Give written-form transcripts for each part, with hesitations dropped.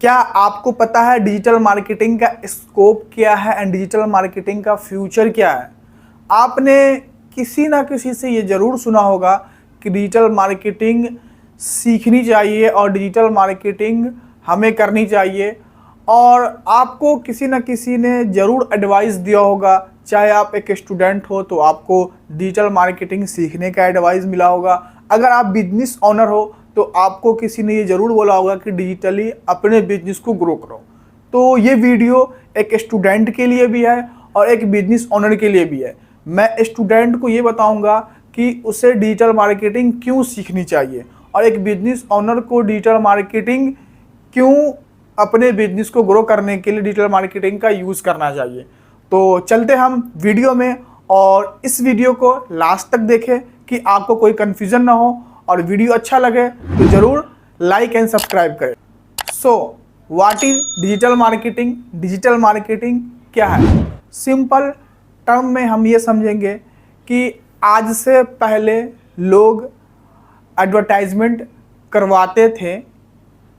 क्या आपको पता है डिजिटल मार्केटिंग का स्कोप क्या है एंड डिजिटल मार्केटिंग का फ्यूचर क्या है? आपने किसी ना किसी से ये ज़रूर सुना होगा कि डिजिटल मार्केटिंग सीखनी चाहिए और डिजिटल मार्केटिंग हमें करनी चाहिए, और आपको किसी न किसी ने ज़रूर एडवाइस दिया होगा। चाहे आप एक स्टूडेंट हो तो आपको डिजिटल मार्केटिंग सीखने का एडवाइस मिला होगा, अगर आप बिजनेस ओनर हो तो आपको किसी ने ये ज़रूर बोला होगा कि डिजिटली अपने बिजनेस को ग्रो करो। तो ये वीडियो एक स्टूडेंट के लिए भी है और एक बिजनेस ओनर के लिए भी है। मैं स्टूडेंट को ये बताऊंगा कि उसे डिजिटल मार्केटिंग क्यों सीखनी चाहिए और एक बिजनेस ओनर को डिजिटल मार्केटिंग क्यों अपने बिजनेस को ग्रो करने के लिए डिजिटल मार्केटिंग का यूज़ करना चाहिए। तो चलते हम वीडियो में, और इस वीडियो को लास्ट तक देखें कि आपको कोई कन्फ्यूज़न ना हो, और वीडियो अच्छा लगे तो ज़रूर लाइक एंड सब्सक्राइब करें। So what is digital marketing? Digital marketing क्या है? सिंपल टर्म में हम ये समझेंगे कि आज से पहले लोग एडवर्टाइजमेंट करवाते थे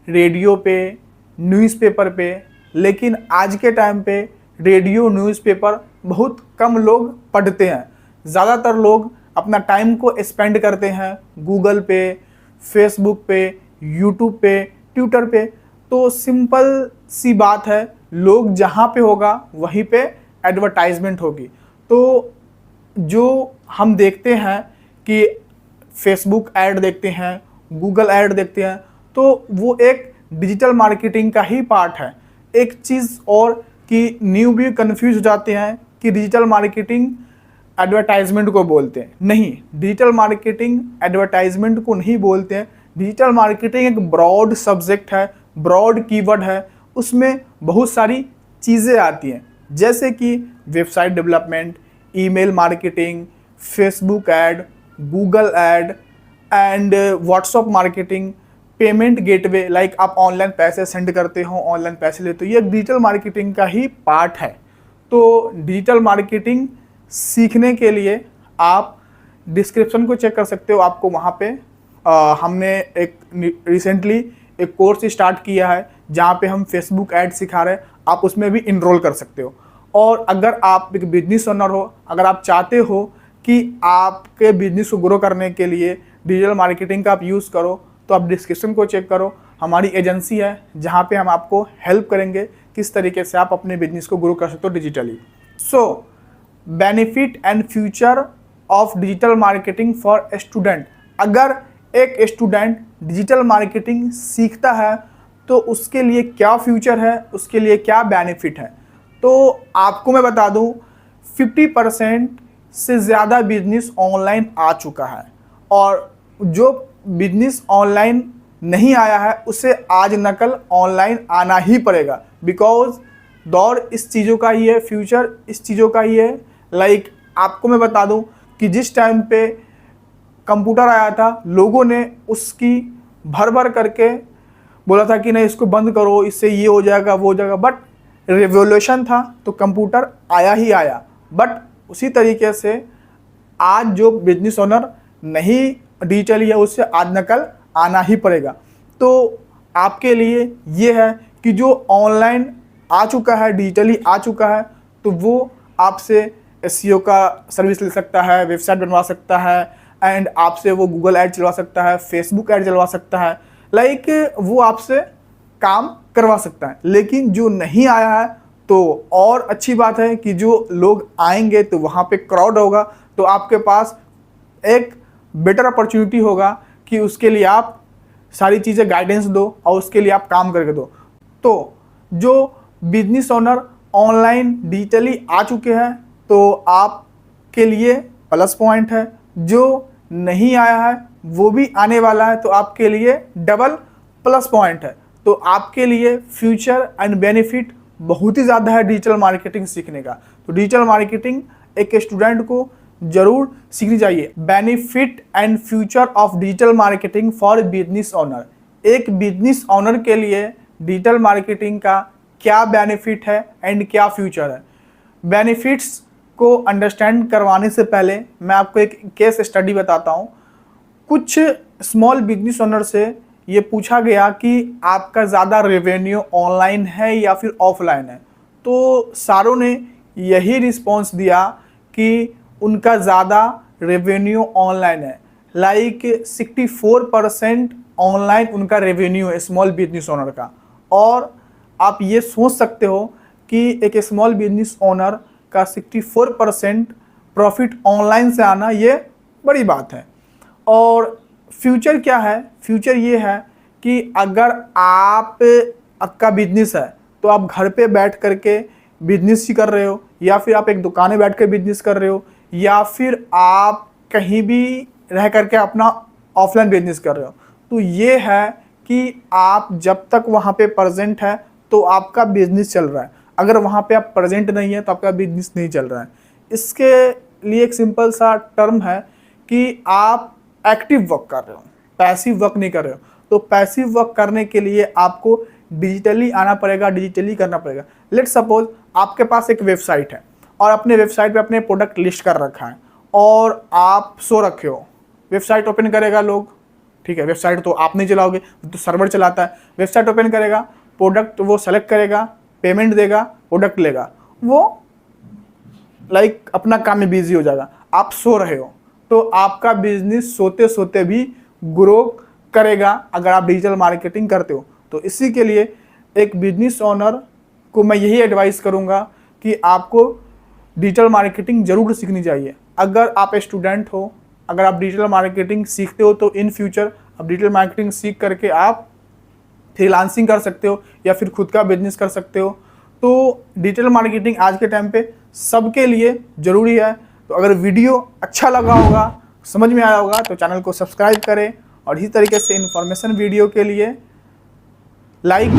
रेडियो पे, न्यूज़पेपर पे, लेकिन आज के टाइम पे रेडियो न्यूज़पेपर बहुत कम लोग पढ़ते हैं। ज़्यादातर लोग अपना टाइम को स्पेंड करते हैं गूगल पे, फेसबुक पे, यूट्यूब पे, ट्विटर पे। तो सिंपल सी बात है, लोग जहाँ पे होगा वहीं पे एडवर्टाइजमेंट होगी। तो जो हम देखते हैं कि फेसबुक ऐड देखते हैं, गूगल ऐड देखते हैं, तो वो एक डिजिटल मार्केटिंग का ही पार्ट है। एक चीज़ और कि न्यू भी कंफ्यूज हो जाते हैं कि डिजिटल मार्केटिंग एडवर्टाइजमेंट को बोलते हैं। नहीं, डिजिटल मार्केटिंग एडवर्टाइजमेंट को नहीं बोलते हैं। डिजिटल मार्केटिंग एक ब्रॉड सब्जेक्ट है, ब्रॉड कीवर्ड है। उसमें बहुत सारी चीज़ें आती हैं, जैसे कि website development, email marketing, Facebook ad, Google add and WhatsApp marketing, payment gateway, like आप ऑनलाइन पैसे सेंड करते हो, ऑनलाइन पैसे लेते हो, ये डिजिटल मार्केटिंग का ही पार्ट है। तो डिजिटल मार्केटिंग सीखने के लिए आप डिस्क्रिप्शन को चेक कर सकते हो। आपको वहाँ पे हमने एक रिसेंटली एक कोर्स स्टार्ट किया है जहाँ पे हम फेसबुक ऐड सिखा रहे हैं, आप उसमें भी इनरोल कर सकते हो। और अगर आप एक बिजनेस ओनर हो, अगर आप चाहते हो कि आपके बिजनेस को ग्रो करने के लिए डिजिटल मार्केटिंग का आप यूज़ करो, तो आप डिस्क्रिप्शन को चेक करो। हमारी एजेंसी है जहाँ पे हम आपको हेल्प करेंगे किस तरीके से आप अपने बिजनेस को ग्रो कर सकते हो digitally. So benefit and future of digital marketing for a student. अगर एक स्टूडेंट डिजिटल मार्केटिंग सीखता है तो उसके लिए क्या फ्यूचर है, उसके लिए क्या बेनिफिट है। तो आपको मैं बता दूं, 50% से ज़्यादा बिजनेस ऑनलाइन आ चुका है, और जो बिजनेस ऑनलाइन नहीं आया है उसे आज नकल ऑनलाइन आना ही पड़ेगा, बिकॉज दौर इस चीज़ों का ही है, फ्यूचर इस चीज़ों का ही है। लाइक आपको मैं बता दूं कि जिस टाइम पे कंप्यूटर आया था, लोगों ने उसकी भर भर करके बोला था कि नहीं इसको बंद करो, इससे ये हो जाएगा वो हो जाएगा, बट रिवॉल्यूशन था तो कंप्यूटर आया ही आया। बट उसी तरीके से आज जो बिजनेस ओनर नहीं डिजिटली है उससे आज नकल आना ही पड़ेगा। तो आपके लिए ये है कि जो ऑनलाइन आ चुका है, डिजिटली आ चुका है, तो वो आपसे एसईओ का सर्विस ले सकता है, वेबसाइट बनवा सकता है, एंड आपसे वो गूगल ऐड चलवा सकता है, फेसबुक ऐड चलवा सकता है, लाइक वो आपसे काम करवा सकता है। लेकिन जो नहीं आया है तो और अच्छी बात है कि जो लोग आएंगे तो वहाँ पे क्राउड होगा, तो आपके पास एक बेटर अपॉर्चुनिटी होगा कि उसके लिए आप सारी चीज़ें गाइडेंस दो और उसके लिए आप काम करके दो। तो जो बिजनेस ओनर ऑनलाइन डिजिटली आ चुके हैं तो आपके लिए प्लस पॉइंट है, जो नहीं आया है वो भी आने वाला है तो आपके लिए डबल प्लस पॉइंट है। तो आपके लिए फ्यूचर एंड बेनिफिट बहुत ही ज़्यादा है डिजिटल मार्केटिंग सीखने का। तो डिजिटल मार्केटिंग एक स्टूडेंट को जरूर सीखनी चाहिए। Benefit and future of digital marketing for business owner. एक बिजनेस ओनर के लिए डिजिटल मार्केटिंग का क्या बेनिफिट है एंड क्या फ्यूचर है। बेनिफिट्स को अंडरस्टैंड करवाने से पहले मैं आपको एक केस स्टडी बताता हूँ। कुछ स्मॉल बिजनेस ओनर से ये पूछा गया कि आपका ज़्यादा रेवेन्यू ऑनलाइन है या फिर ऑफलाइन है, तो सारों ने यही रिस्पॉन्स दिया कि उनका ज़्यादा रेवेन्यू ऑनलाइन है। लाइक 64% ऑनलाइन उनका रेवेन्यू है स्मॉल बिजनेस ओनर का। और आप ये सोच सकते हो कि एक स्मॉल बिजनेस ओनर का 64% प्रॉफिट ऑनलाइन से आना ये बड़ी बात है। और फ्यूचर क्या है? फ्यूचर ये है कि अगर आपका बिजनेस है तो आप घर पे बैठ करके बिजनेस ही कर रहे हो, या फिर आप एक दुकान में बैठ कर बिजनेस कर रहे हो, या फिर आप कहीं भी रह करके अपना ऑफलाइन बिजनेस कर रहे हो, तो ये है कि आप जब तक वहाँ पे प्रेजेंट है तो आपका बिजनेस चल रहा है। अगर वहाँ पे आप प्रेजेंट नहीं है तो आपका बिजनेस नहीं चल रहा है। इसके लिए एक सिंपल सा टर्म है कि आप एक्टिव वर्क कर रहे हो, पैसिव वर्क नहीं कर रहे हो। तो पैसिव वर्क करने के लिए आपको डिजिटली आना पड़ेगा, डिजिटली करना पड़ेगा। लेट्स सपोज आपके पास एक वेबसाइट है और अपने वेबसाइट पे अपने प्रोडक्ट लिस्ट कर रखा है और आप सो रखे हो। वेबसाइट ओपन करेगा लोग, ठीक है, वेबसाइट तो आप नहीं चलाओगे, तो सर्वर चलाता है। वेबसाइट ओपन करेगा, प्रोडक्ट वो सेलेक्ट करेगा, पेमेंट देगा, प्रोडक्ट लेगा, वो लाइक अपना काम में बिजी हो जाएगा। आप सो रहे हो तो आपका बिजनेस सोते सोते भी ग्रो करेगा अगर आप डिजिटल मार्केटिंग करते हो। तो इसी के लिए एक बिजनेस ओनर को मैं यही एडवाइस करूंगा कि आपको डिजिटल मार्केटिंग ज़रूर सीखनी चाहिए। अगर आप स्टूडेंट हो, अगर आप डिजिटल मार्केटिंग सीखते हो तो इन फ्यूचर आप डिजिटल मार्केटिंग सीख करके आप फ्रीलांसिंग कर सकते हो या फिर खुद का बिजनेस कर सकते हो। तो डिजिटल मार्केटिंग आज के टाइम पे सबके लिए ज़रूरी है। तो अगर वीडियो अच्छा लगा होगा, समझ में आया होगा, तो चैनल को सब्सक्राइब करें और इसी तरीके से इन्फॉर्मेशन वीडियो के लिए लाइक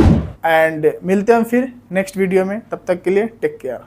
एंड मिलते हैं फिर नेक्स्ट वीडियो में। तब तक के लिए टेक केयर।